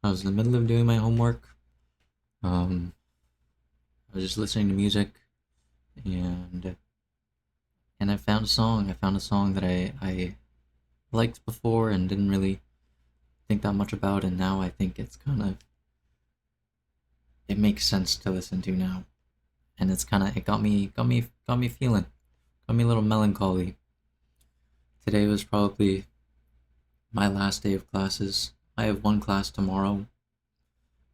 I was in the middle of doing my homework. Um, I was just listening to music, and I found a song. I found a song that I liked before and didn't really think that much about, and now I think it's kind of it makes sense to listen to now, and it's kind of it got me feeling, got me a little melancholy. Today was probably my last day of classes. I have one class tomorrow,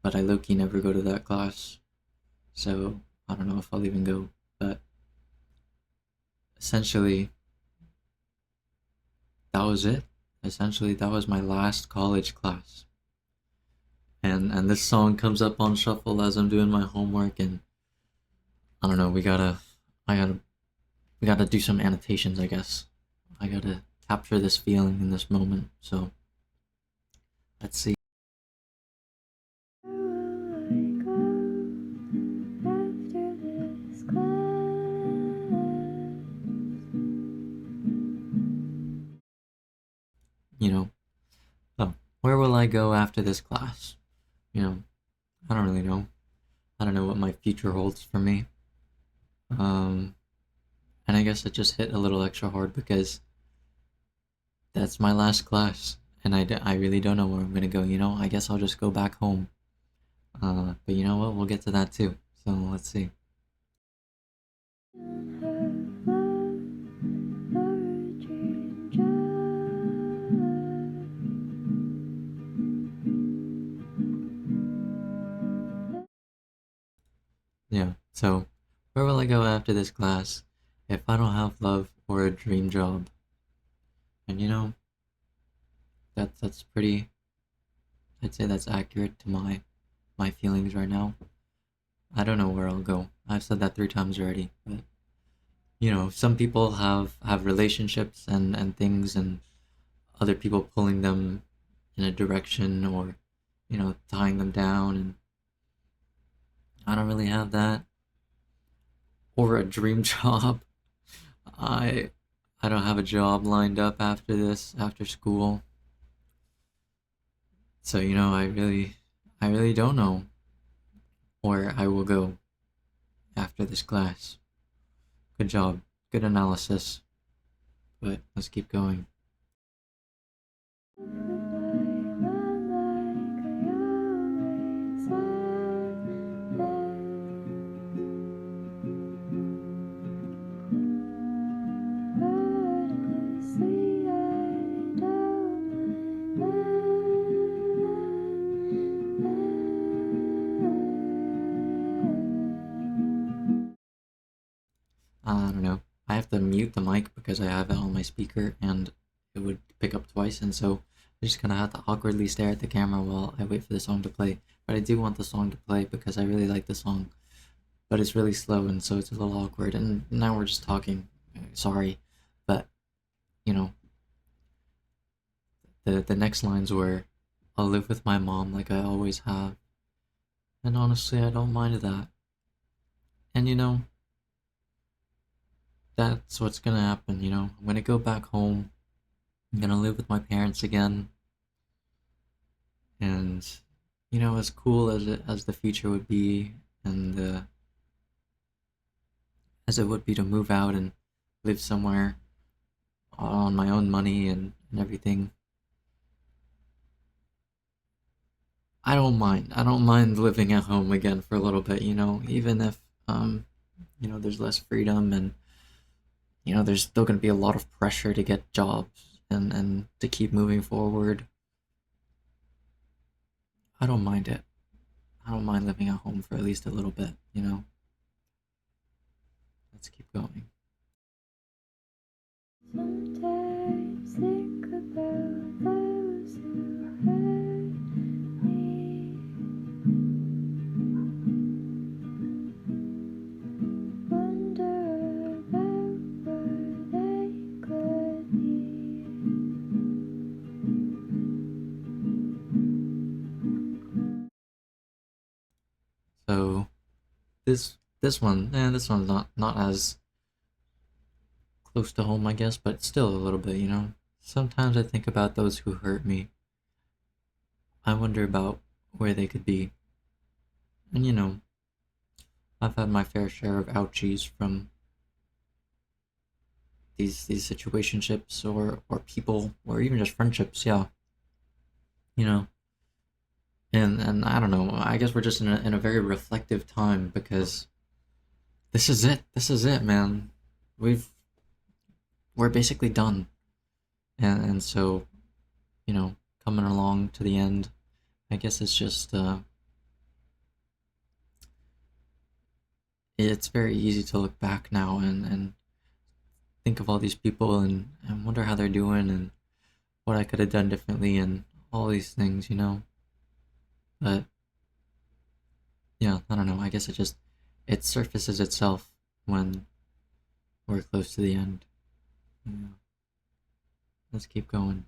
but I low-key never go to that class, so I don't know if I'll even go. But essentially, that was it. Essentially, that was my last college class. And this song comes up on shuffle as I'm doing my homework, and I don't know, I gotta we gotta do some annotations, I guess. I gotta capture this feeling in this moment. So let's see. You know, oh, where will I go after this class? You know, I don't really know. I don't know what my future holds for me. Um, and I guess it just hit a little extra hard because that's my last class, and I really don't know where I'm gonna go. I guess I'll just go back home. But you know what? We'll get to that too. So let's see. Yeah. So where will I go after this class if I don't have love or a dream job? And that's pretty. I'd say that's accurate to my feelings right now. I don't know where I'll go. I've said that 3 times already, but some people have relationships and things, and other people pulling them in a direction, or tying them down, and I don't really have that, or a dream job. I I don't have a job lined up after this, after school. So, I really don't know where I will go after this class. Good job. Good analysis. But let's keep going. I don't know. I have to mute the mic because I have it on my speaker and it would pick up twice, and so I just kind of have to awkwardly stare at the camera while I wait for the song to play. But I do want the song to play because I really like the song, but it's really slow, and so it's a little awkward. And now we're just talking. Sorry, but you know, the next lines were, "I'll live with my mom like I always have," and honestly, I don't mind that. And that's what's gonna happen. I'm gonna go back home. I'm gonna live with my parents again, and as cool as the future would be, and as it would be to move out and live somewhere on my own money and everything, I don't mind living at home again for a little bit. Even if there's less freedom, and there's still gonna be a lot of pressure to get jobs and to keep moving forward. I don't mind it. I don't mind living at home for at least a little bit. Let's keep going. Sometimes think about those who hurt me. Wonder about where they could be. So this one's not as close to home, I guess, but still a little bit. Sometimes I think about those who hurt me. I wonder about where they could be. And I've had my fair share of ouchies from these situationships or people or even just friendships, yeah. You know. And I don't know, I guess we're just in a very reflective time because this is it. This is it, man. We've we're basically done. And so, coming along to the end, I guess it's just it's very easy to look back now and think of all these people and wonder how they're doing and what I could have done differently and all these things. But yeah, I don't know. I guess it surfaces itself when we're close to the end. Yeah. Let's keep going.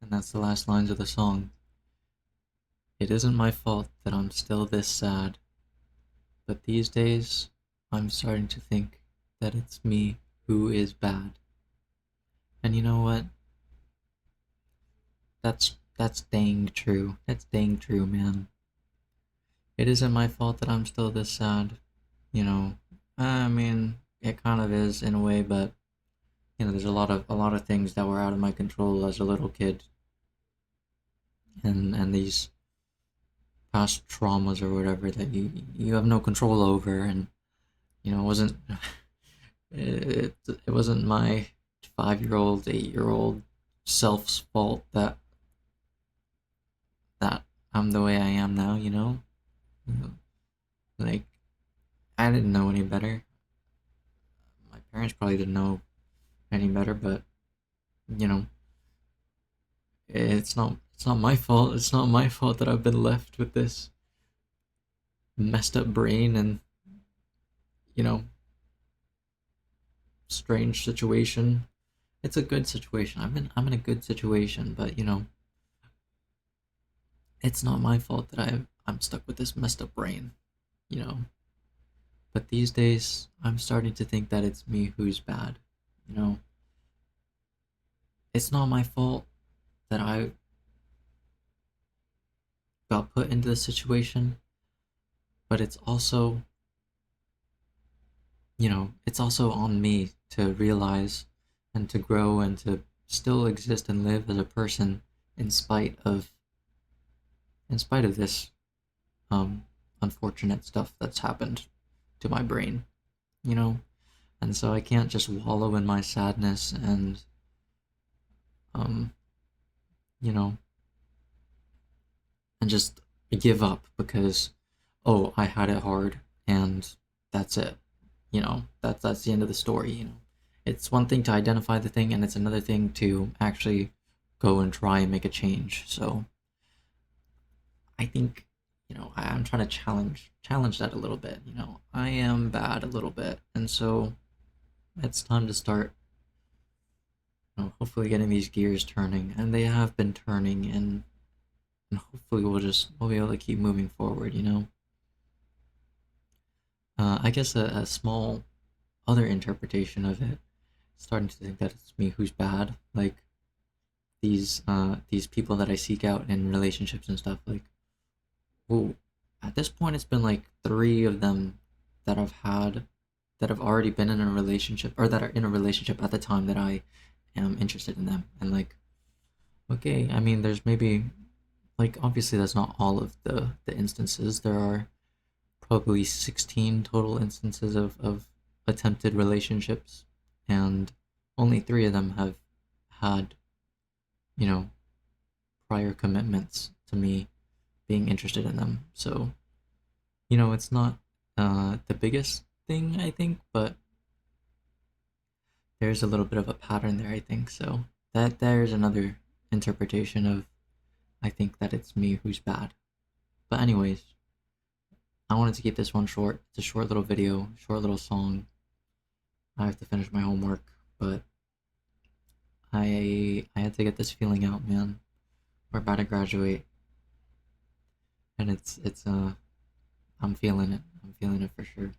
And that's the last lines of the song. It isn't my fault that I'm still this sad, but these days I'm starting to think that it's me who is bad. And you know what? That's dang true. That's dang true, man. It isn't my fault that I'm still this sad. You know, I mean, it kind of is in a way, but there's a lot of things that were out of my control as a little kid, and these past traumas or whatever that you have no control over, and it wasn't it wasn't my 5-year-old, 8-year-old self's fault that I'm the way I am now. Like I didn't know any better. My parents probably didn't know any better, but you know, it's not my fault. It's not my fault that I've been left with this messed up brain and you know strange situation. It's a good situation. I'm in a good situation, but it's not my fault that I'm stuck with this messed up brain. You know, but these days I'm starting to think that it's me who's bad. You know, it's not my fault that I got put into this situation, but it's also on me to realize and to grow and to still exist and live as a person in spite of this um unfortunate stuff that's happened to my brain, you know? And so I can't just wallow in my sadness and um you know and just give up because oh, I had it hard and that's it. That's the end of the story. It's one thing to identify the thing and it's another thing to actually go and try and make a change. So I think I'm trying to challenge that a little bit. I am bad a little bit, and so it's time to start hopefully getting these gears turning, and they have been turning, and hopefully we'll be able to keep moving forward. I guess a small other interpretation of it, starting to think that it's me who's bad, like these people that I seek out in relationships and stuff, like, well, at this point it's been like 3 of them that I've had that have already been in a relationship or that are in a relationship at the time that I am interested in them. And like, okay, I mean, there's maybe like obviously that's not all of the instances. There are probably 16 total instances of attempted relationships, and only 3 of them have had you know prior commitments to me being interested in them. So it's not the biggest thing, I think, but there's a little bit of a pattern there, I think. So that there's another interpretation of I think that it's me who's bad. But anyways, I wanted to keep this one short. It's a short little video, short little song. I have to finish my homework, but I had to get this feeling out, man. We're about to graduate, and it's I'm feeling it. I'm feeling it for sure.